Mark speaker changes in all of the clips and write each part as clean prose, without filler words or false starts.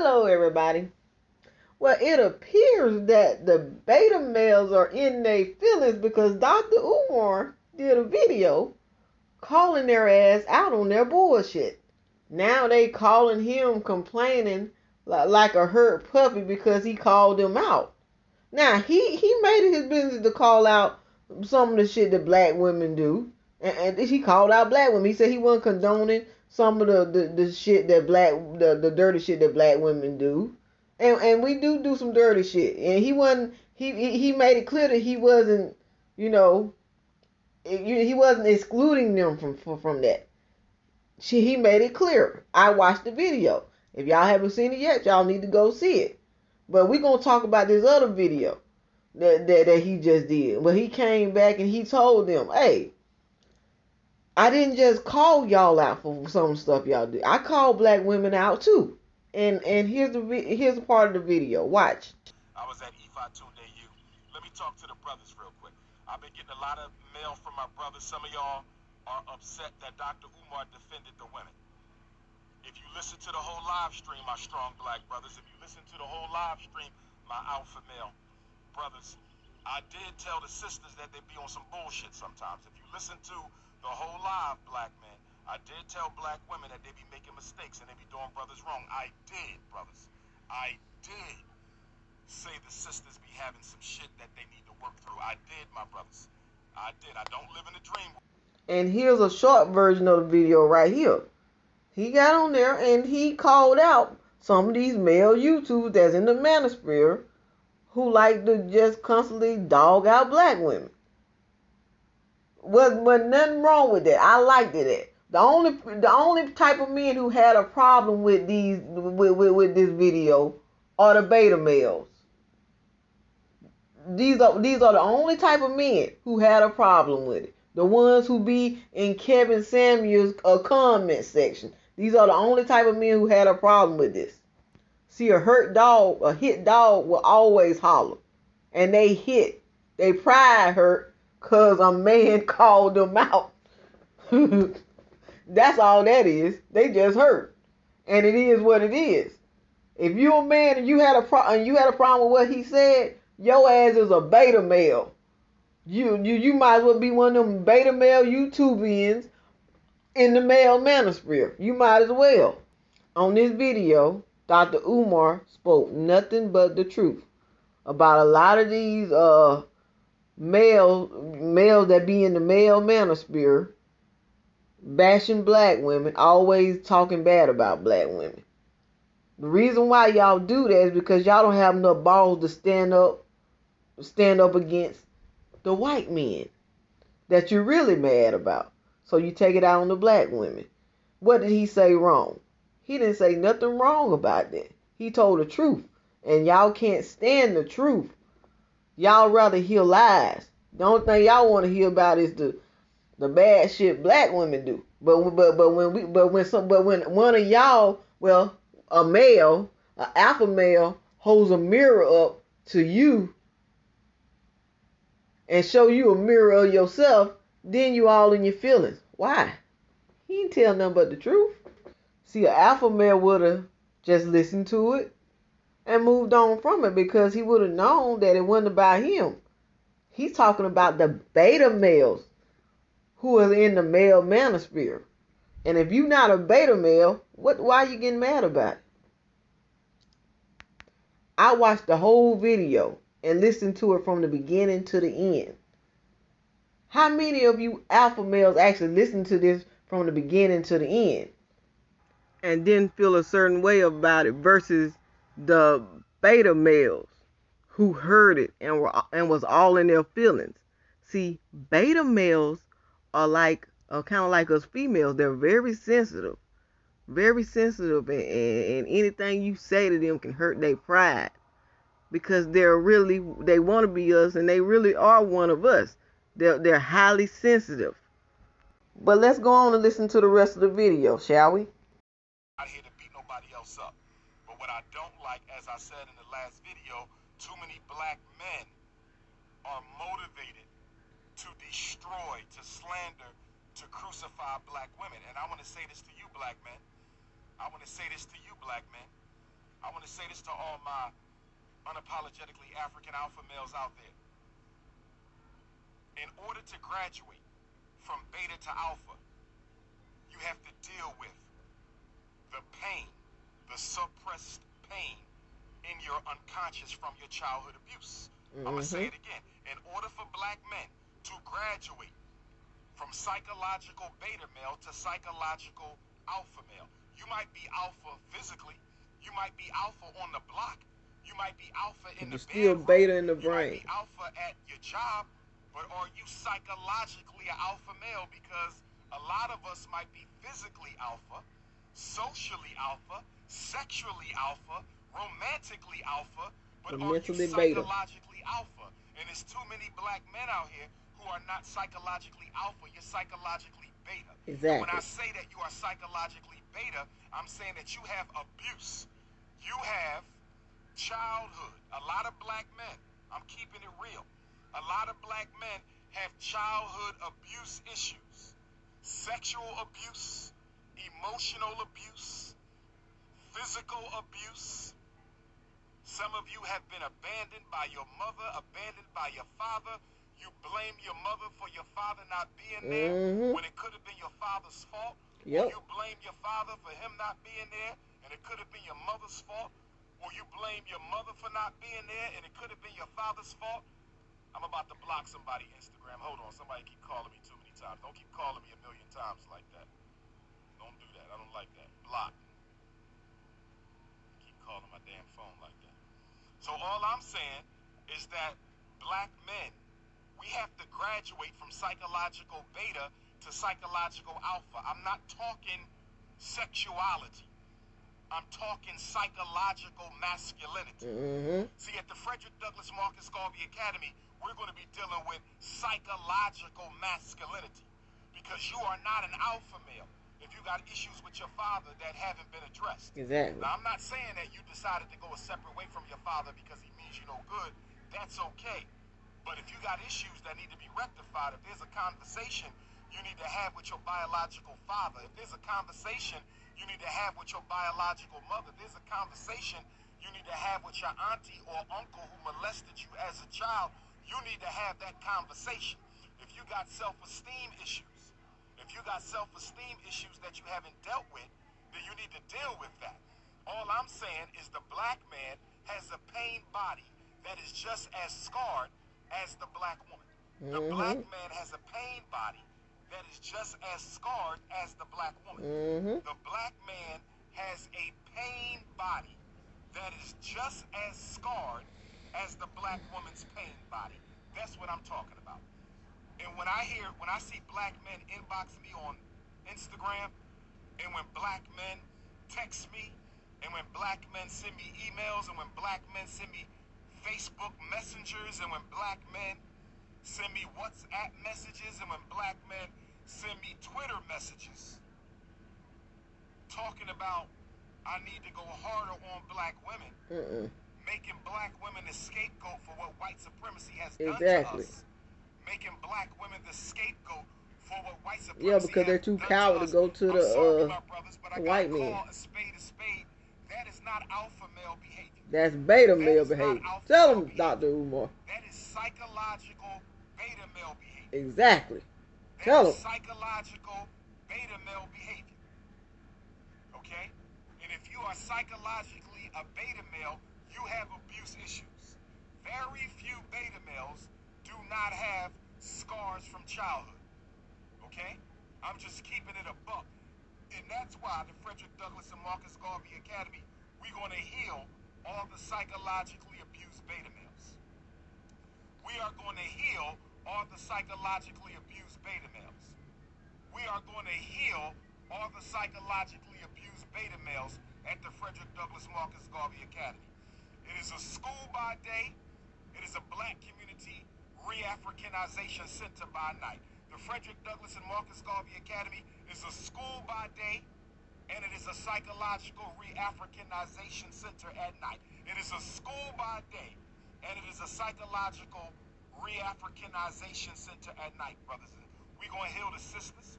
Speaker 1: Hello, everybody. Well, it appears that the beta males are in their feelings because Dr. Umar did a video calling their ass out on their bullshit. Now they calling him complaining like a hurt puppy because he called them out. Now he made it his business to call out some of the shit that black women do, and he called out black women. He said he wasn't condoning some of the shit that the dirty shit that black women do, and we do some dirty shit. And he made it clear that he wasn't you know he wasn't excluding them from that. He made it clear. I watched the video. If y'all haven't seen it yet, y'all need to go see it. But we're gonna talk about this other video that he just did. But he came back and he told them, hey, I didn't just call y'all out for some stuff y'all do. I called black women out too. And here's a part of the video. Watch.
Speaker 2: I was at EFI Tunde U. Let me talk to the brothers real quick. I've been getting a lot of mail from my brothers. Some of y'all are upset that Dr. Umar defended the women. If you listen to the whole live stream, my strong black brothers, if you listen to the whole live stream, my alpha male brothers, I did tell the sisters that they be on some bullshit sometimes. If you listen to the whole live, black men, I did tell black women that they be making mistakes and they be doing brothers wrong. I did, brothers. I did say the sisters be having some shit that they need to work through. I did, my brothers. I did. I don't live in a dream.
Speaker 1: And here's a short version of the video right here. He got on there and he called out some of these male YouTubers that's in the Manosphere who like to just constantly dog out black women. Was nothing wrong with that. I liked it. The only type of men who had a problem with with this video are the beta males. These are the only type of men who had a problem with it. The ones who be in Kevin Samuel's comment section. These are the only type of men who had a problem with this. See, a hit dog will always holler. And they pride hurt because a man called them out. That's all that is. They just hurt. And it is what it is. If you're a man and you had a problem with what he said, your ass is a beta male. You might as well be one of them beta male YouTubians in the male manosphere. You might as well. On this video, Dr. Umar spoke nothing but the truth about a lot of these males that be in the male manosphere bashing black women, always talking bad about black women. The reason why y'all do that is because y'all don't have enough balls to stand up against the white men that you're really mad about. So you take it out on the black women. What did he say wrong? He didn't say nothing wrong about that. He told the truth. And y'all can't stand the truth. Y'all rather hear lies. The only thing y'all want to hear about is the bad shit black women do. But when one of y'all, well, a male, an alpha male, holds a mirror up to you and show you a mirror of yourself, then you all in your feelings. Why? He didn't tell nothing but the truth. See, an alpha male would have just listened to it and moved on from it because he would have known that it wasn't about him. He's talking about the beta males who are in the male manosphere. And if you're not a beta male, why are you getting mad about it? I watched the whole video and listened to it from the beginning to the end. How many of you alpha males actually listen to this from the beginning to the end and then feel a certain way about it versus the beta males who heard it and was all in their feelings? See, beta males are kind of like us females. They're very sensitive, and anything you say to them can hurt their pride because they want to be us and they really are one of us. They're highly sensitive. But let's go on and listen to the rest of the video, shall we?
Speaker 2: I'm not here to beat nobody else up. But what I don't like, as I said in the last video, too many black men are motivated to destroy, to slander, to crucify black women. And I want to say this to you, black men. I want to say this to you, black men. I want to say this to all my unapologetically African alpha males out there. In order to graduate from beta to alpha, you have to deal with the pain, the suppressed pain in your unconscious from your childhood abuse. I'm going to say it again. In order for black men to graduate from psychological beta male to psychological alpha male, you might be alpha physically, you might be alpha on the block, you might be alpha in the
Speaker 1: still
Speaker 2: bedroom,
Speaker 1: beta in the
Speaker 2: you might
Speaker 1: brain.
Speaker 2: be alpha at your job, but are you psychologically an alpha male? Because a lot of us might be physically alpha, socially alpha, sexually alpha, romantically alpha, but are you
Speaker 1: Mentally beta.
Speaker 2: psychologically alpha? And there's too many black men out here who are not psychologically alpha. You're psychologically beta. And when I
Speaker 1: Exactly.
Speaker 2: say that you are psychologically beta, I'm saying that you have abuse. You have childhood. A lot of black men, I'm keeping it real, a lot of black men have childhood abuse issues. Sexual abuse, emotional abuse, physical abuse. Some of you have been abandoned by your mother, abandoned by your father. You blame your mother for your father not being there when it could have been your father's fault. Or
Speaker 1: Yep.
Speaker 2: you blame your father for him not being there and it could have been your mother's fault. Or you blame your mother for not being there and it could have been your father's fault. I'm about to block somebody Instagram. Hold on, somebody keep calling me too many times. Don't keep calling me a million times like that. Don't do that. I don't like that. Block. Keep calling my damn phone like that. So all I'm saying is that black men, we have to graduate from psychological beta to psychological alpha. I'm not talking sexuality. I'm talking psychological masculinity. See, at the Frederick Douglass Marcus Garvey Academy, we're going to be dealing with psychological masculinity because you are not an alpha male if you got issues with your father that haven't been addressed.
Speaker 1: Exactly.
Speaker 2: Now, I'm not saying that you decided to go a separate way from your father because he means you no good. That's okay. But if you got issues that need to be rectified, if there's a conversation you need to have with your biological father, if there's a conversation you need to have with your biological mother, if there's a conversation you need to have with your auntie or uncle who molested you as a child, you need to have that conversation. If you got self-esteem issues, if you got self-esteem issues that you haven't dealt with, then you need to deal with that. All I'm saying is the black man has a pain body that is just as scarred as the black woman. The black man has a pain body that is just as scarred as the black woman. The black man has a pain body that is just as scarred as the black woman's pain body. That's what I'm talking about. And when I see black men inbox me on Instagram, and when black men text me, and when black men send me emails, and when black men send me Facebook messengers, and when black men send me WhatsApp messages, and when black men send me Twitter messages talking about I need to go harder on black women, making black women the scapegoat for what white supremacy has done to us, making black women the scapegoat for what white supremacy
Speaker 1: Yeah, because they're
Speaker 2: has
Speaker 1: too
Speaker 2: done
Speaker 1: coward
Speaker 2: to
Speaker 1: to
Speaker 2: us.
Speaker 1: go to
Speaker 2: I'm sorry,
Speaker 1: the
Speaker 2: my brothers, but I
Speaker 1: white
Speaker 2: gotta
Speaker 1: men.
Speaker 2: call a spade a spade. That is not alpha male behavior.
Speaker 1: That's beta
Speaker 2: That
Speaker 1: male
Speaker 2: is not
Speaker 1: behavior.
Speaker 2: alpha
Speaker 1: Tell
Speaker 2: male
Speaker 1: him,
Speaker 2: behavior.
Speaker 1: Dr. Umar.
Speaker 2: That is psychological beta male behavior.
Speaker 1: Exactly.
Speaker 2: That
Speaker 1: Tell
Speaker 2: is
Speaker 1: him.
Speaker 2: psychological beta male behavior. Okay? And if you are psychologically a beta male, you have abuse issues. Very few beta males do not have scars from childhood. Okay? I'm just keeping it a buck. And that's why the Frederick Douglass and Marcus Garvey Academy, we're going to heal all the psychologically abused beta males. We are going to heal all the psychologically abused beta males. We are going to heal all the psychologically abused beta males at the Frederick Douglass Marcus Garvey Academy. It is a school by day. It is a black community re-Africanization center by night. The Frederick Douglass and Marcus Garvey Academy is a school by day, and it is a psychological re-Africanization center at night. It is a school by day, and it is a psychological re-Africanization center at night, brothers. We're going to heal the sisters.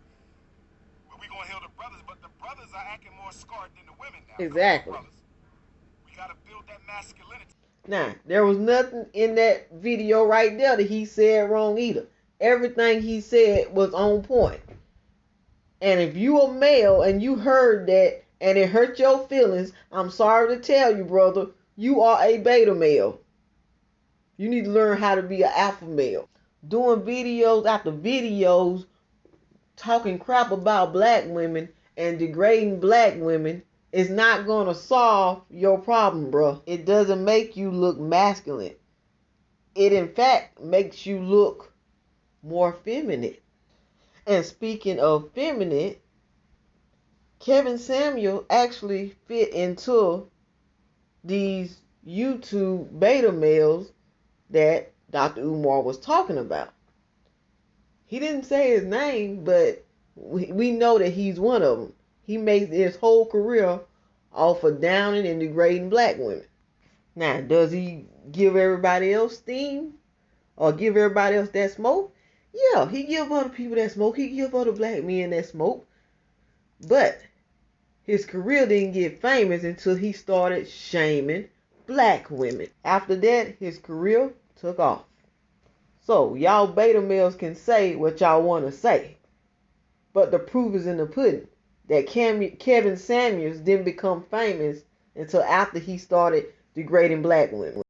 Speaker 2: We're going to heal the brothers, but the brothers are acting more scarred than the women now.
Speaker 1: Exactly.
Speaker 2: Come on, brothers. We masculinity.
Speaker 1: Now, there was nothing in that video right there that he said wrong either. Everything he said was on point. And if you a male and you heard that and it hurt your feelings, I'm sorry to tell you, brother, you are a beta male. You need to learn how to be an alpha male. Doing videos after videos talking crap about black women and degrading black women is not going to solve your problem, bro. It doesn't make you look masculine. It, in fact, makes you look more feminine. And speaking of feminine, Kevin Samuel actually fit into these YouTube beta males that Dr. Umar was talking about. He didn't say his name, but we know that he's one of them. He makes his whole career off of downing and degrading black women. Now, does he give everybody else steam or give everybody else that smoke? Yeah, he give other people that smoke. He give other black men that smoke. But his career didn't get famous until he started shaming black women. After that, his career took off. So, y'all beta males can say what y'all want to say. But the proof is in the pudding that Kevin Samuels didn't become famous until after he started degrading black women.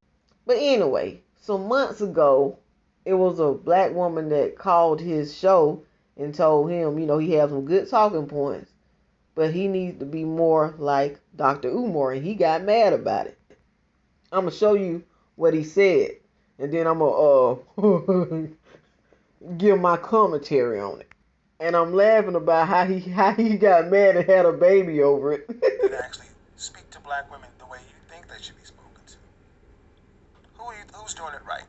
Speaker 1: But anyway, some months ago, it was a black woman that called his show and told him, he has some good talking points, but he needs to be more like Dr. Umar, and he got mad about it. I'm going to show you what he said, and then I'm going to give my commentary on it. And I'm laughing about how he got mad and had a baby over it.
Speaker 2: And actually speak to black women the way you think they should be spoken to. Who's doing it right?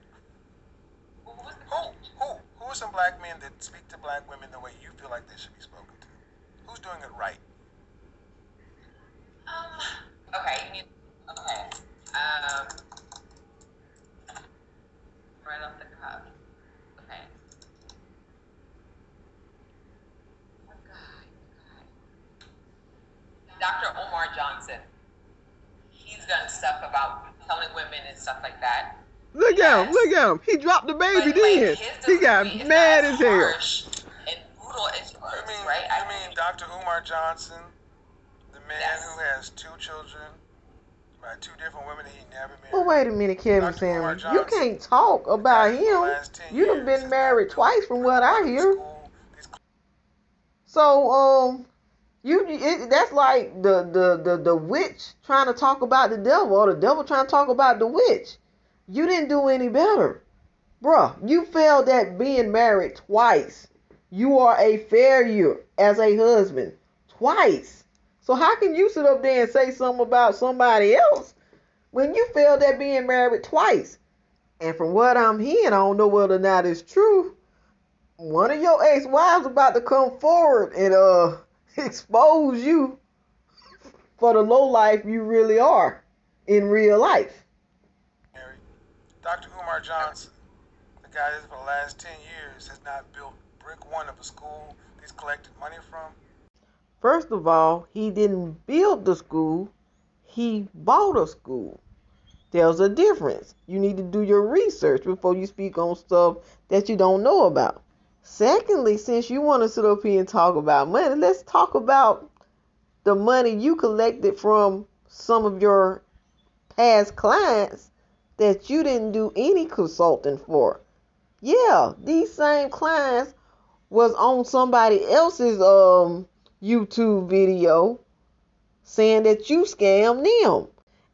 Speaker 2: Who are some black men that speak to black women the way you feel like they should be spoken to? Who's doing it right?
Speaker 3: Okay. Right off the cuff. Okay. Oh, God. Dr. Umar Johnson. He's done stuff about telling women and stuff like that.
Speaker 1: Look at him. He dropped the baby then. He got mad as hell.
Speaker 3: And brutal as yours, right?
Speaker 2: You mean Dr. Umar Johnson, the man who has 2 children by 2 different women that he never married?
Speaker 1: Well, wait a minute, Kevin Samuel. You can't talk about him. You done been married twice from what I hear. So, that's like the witch trying to talk about the devil, or the devil trying to talk about the witch. You didn't do any better. Bruh, you failed at being married twice. You are a failure as a husband. Twice. So how can you sit up there and say something about somebody else when you failed at being married twice? And from what I'm hearing, I don't know whether or not it's true, one of your ex-wives about to come forward and expose you for the lowlife you really are in real life.
Speaker 2: Dr. Umar Johnson, the guy that for the last 10 years has not built brick one of a school he's collected money from.
Speaker 1: First of all, he didn't build the school, he bought a school. There's a difference. You need to do your research before you speak on stuff that you don't know about. Secondly, since you want to sit up here and talk about money, let's talk about the money you collected from some of your past clients that you didn't do any consulting for. Yeah, these same clients was on somebody else's YouTube video saying that you scammed them.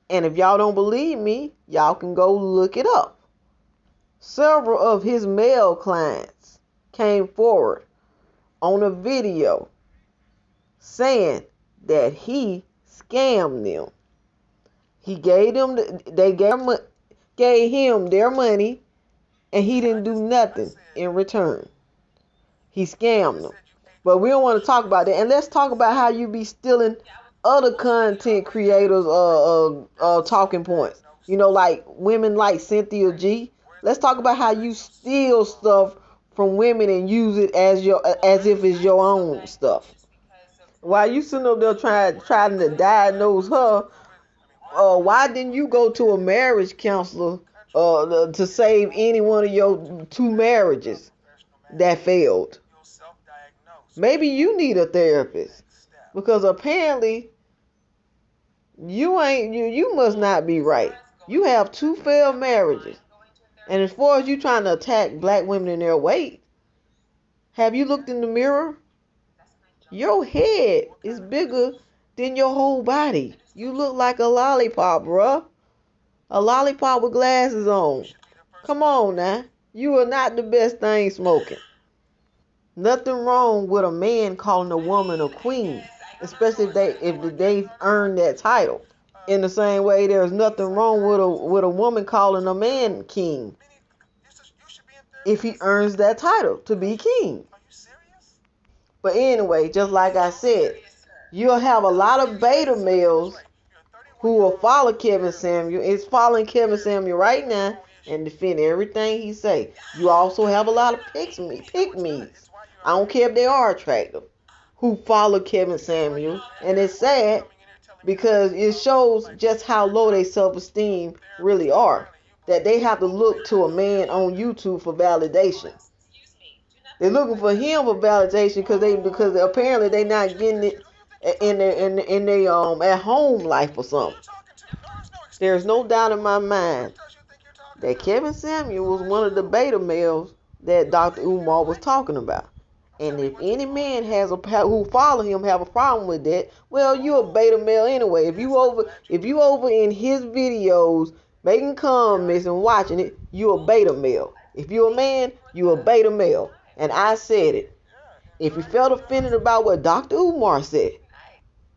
Speaker 1: And if y'all don't believe me, y'all can go look it up. Several of his male clients came forward on a video saying that he scammed them. He gave them, gave him their money, and he didn't do nothing in return. He scammed them. But we don't want to talk about that. And let's talk about how you be stealing other content creators talking points. Like women like Cynthia G. Let's talk about how you steal stuff from women and use it as if it's your own stuff. While you sitting up there trying to diagnose her Why didn't you go to a marriage counselor to save any one of your two marriages that failed? Maybe you need a therapist because apparently you must not be right. You have two failed marriages. And as far as you trying to attack black women in their weight, have you looked in the mirror? Your head is bigger than your whole body. You look like a lollipop, bruh. A lollipop with glasses on. Come on now. You are not the best thing smoking. Nothing wrong with a man calling a woman a queen, especially if they've earned that title. In the same way, there's nothing wrong with a woman calling a man king if he earns that title to be king. But anyway, just like I said, you'll have a lot of beta males who will follow Kevin Samuel. Is following Kevin Samuel right now and defend everything he say. You also have a lot of pick-me's. I don't care if they are attractive, who follow Kevin Samuel, and it's sad because it shows just how low their self-esteem really are. That they have to look to a man on YouTube for validation. They're looking for him for validation because apparently they're not getting it in their at home life or something. There's no doubt in my mind that Kevin Samuel was one of the beta males that Dr. Umar was talking about. And if any man who follow him have a problem with that, well, you're a beta male anyway. If you over in his videos making comments and watching it, you're a beta male. If you're a man, you're a beta male. And I said it. If you felt offended about what Dr. Umar said,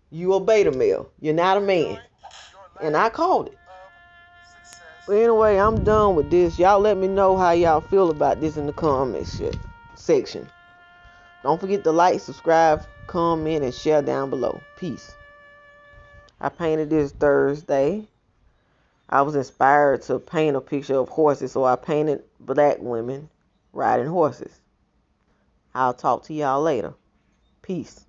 Speaker 1: you a beta male. You're not a man. And I called it. But anyway, I'm done with this. Y'all let me know how y'all feel about this in the comments section. Don't forget to like, subscribe, comment, and share down below. Peace. I painted this Thursday. I was inspired to paint a picture of horses, so I painted black women riding horses. I'll talk to y'all later. Peace.